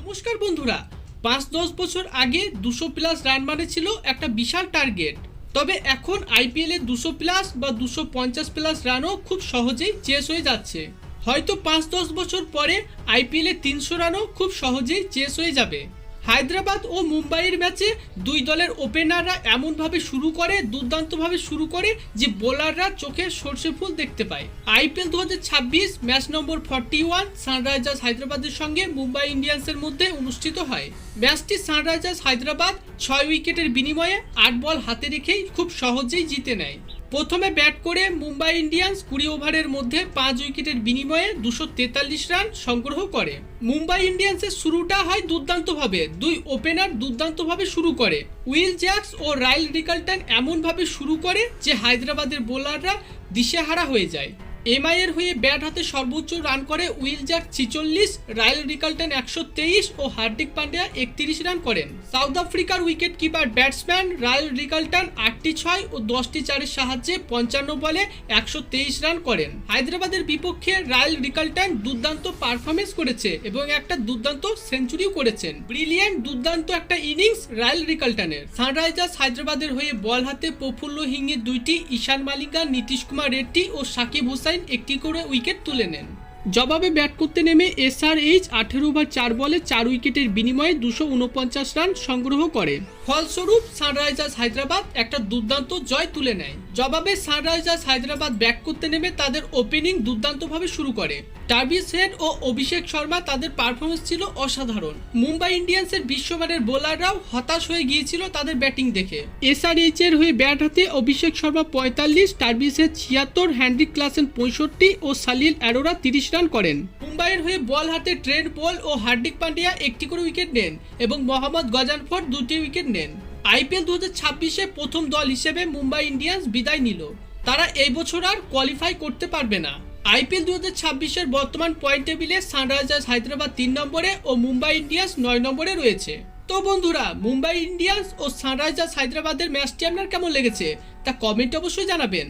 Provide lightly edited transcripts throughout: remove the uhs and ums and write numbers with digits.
নমস্কার বন্ধুরা, ৫-১০ বছর আগে ২০০ প্লাস রান মানে ছিল একটা বিশাল টার্গেট। তবে এখন আইপিএল এ ২০০ প্লাস বা ২৫০ প্লাস রানও খুব সহজেই চেস হয়ে যাচ্ছে। হয়তো ৫-১০ বছর পরে আইপিএল এ ৩০০ রানও খুব সহজেই চেস হয়ে যাবে। হায়দ্রাবাদ ও মুম্বাইয়ের ম্যাচে দুই দলের ওপেনাররা এমনভাবে শুরু করে, দুর্দান্তভাবে শুরু করে যে বোলাররা চোখে সর্ষে ফুল দেখতে পায়। আইপিএল ২০২৬ ম্যাচ নম্বর 41 সানরাইজার্স হায়দ্রাবাদের সঙ্গে মুম্বাই ইন্ডিয়ান্সের মধ্যে অনুষ্ঠিত হয়। ম্যাচটি সানরাইজার্স হায়দ্রাবাদ ৬ উইকেটের বিনিময়ে ৮ বল হাতে রেখেই খুব সহজেই জিতে নেয়। প্রথমে ব্যাট করে মুম্বাই ইন্ডিয়ান্স ২০ ওভারের মধ্যে ৫ উইকেটের বিনিময়ে ২৪৩ রান সংগ্রহ করে। মুম্বাই ইন্ডিয়ান্সের শুরুটা হয় দুর্দান্তভাবে, দুই ওপেনার দুর্দান্তভাবে শুরু করে। উইল জ্যাক্স ও রাইল রিকালটন এমনভাবে শুরু করে যে হায়দ্রাবাদের বোলাররা দিশেহারা হয়ে যায়। এমআই এর হয়ে ব্যাট হাতে সর্বোচ্চ রান করে উইল জ্যাক্স ৪৬, রাইল রিকালটন ১২৩ ও হার্দিক পান্ডিয়া ৩১ রান করেন। সাউথ আফ্রিকার wicket keeper batsman Ryan Rickelton ৮টি ৬ ও ১০টি ৪-এর সাহায্যে ৫৫ বলে ১২৩ রান করেন। হায়দ্রাবাদের বিপক্ষে রাইল রিকালটন দুর্দান্ত পারফরমেন্স করেছে এবং একটা দুর্দান্ত সেঞ্চুরিও করেছেন। ব্রিলিয়ান্ট দুর্দান্ত একটা ইনিংস রাইল রিকালটনের। সানরাইজার্স হায়দ্রাবাদের হয়ে বল হাতে প্রফুল্ল হিঙ্গের ২টি, ঈশান মালিঙ্গা, নীতিশ কুমার রেড্ডি ও সাকিব হুসাইন একটি করে উইকেট তুলে নেন। জবাবে ব্যাট করতে নেমে এসআরএইচ ১৮ ওভার ৪ বলে ৪ উইকেটের বিনিময়ে ২৪৯ রান সংগ্রহ করে। ফলস্বরূপ সানরাইজার্স হায়দ্রাবাদ একটা দুর্দান্ত জয় তুলে নেয়। জবাবে সানরাইজার্স হায়দ্রাবাদ ব্যাট করতে নেমে তাদের ওপেনিং দুর্দান্তভাবে শুরু করে। ট্রাভিস হেড ও অভিষেক শর্মা তাদের পারফরমেন্স ছিল অসাধারণ। মুম্বাই ইন্ডিয়ান্সের বিশ্বমানের বোলাররাও হতাশ হয়ে গিয়েছিল তাদের ব্যাটিং দেখে। এসআরএইচ এর হয়ে ব্যাট হাতে Abhishek Sharma ৪৫, Travis Head ৭৬, Heinrich Klaasen ৬৫ ও সালিল অ্যারোরা ৩০ রান করেন। মুম্বাইয়ের হয়ে বল হাতে ট্রেন্ট বোল্ট ও হার্দিক পান্ডিয়া একটি করে উইকেট নেন এবং মোহাম্মদ গজানফর ২টি উইকেট নেন। আইপিএল ২০২৬-এ প্রথম দল হিসেবে মুম্বাই ইন্ডিয়ান্স বিদায় নিল। তারা এই বছর আর কোয়ালিফাই করতে পারবে না। আইপিএল ২০২৬-এর বর্তমান পয়েন্ট টেবিলে সানরাইজার্স হায়দ্রাবাদ ৩ নম্বরে ও মুম্বাই ইন্ডিয়ান্স ৯ নম্বরে রয়েছে। তো বন্ধুরা, মুম্বাই ইন্ডিয়ান্স ও সানরাইজার্স হায়দ্রাবাদের ম্যাচটি আপনার কেমন লেগেছে তা কমেন্টে অবশ্যই জানাবেন।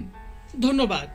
ধন্যবাদ।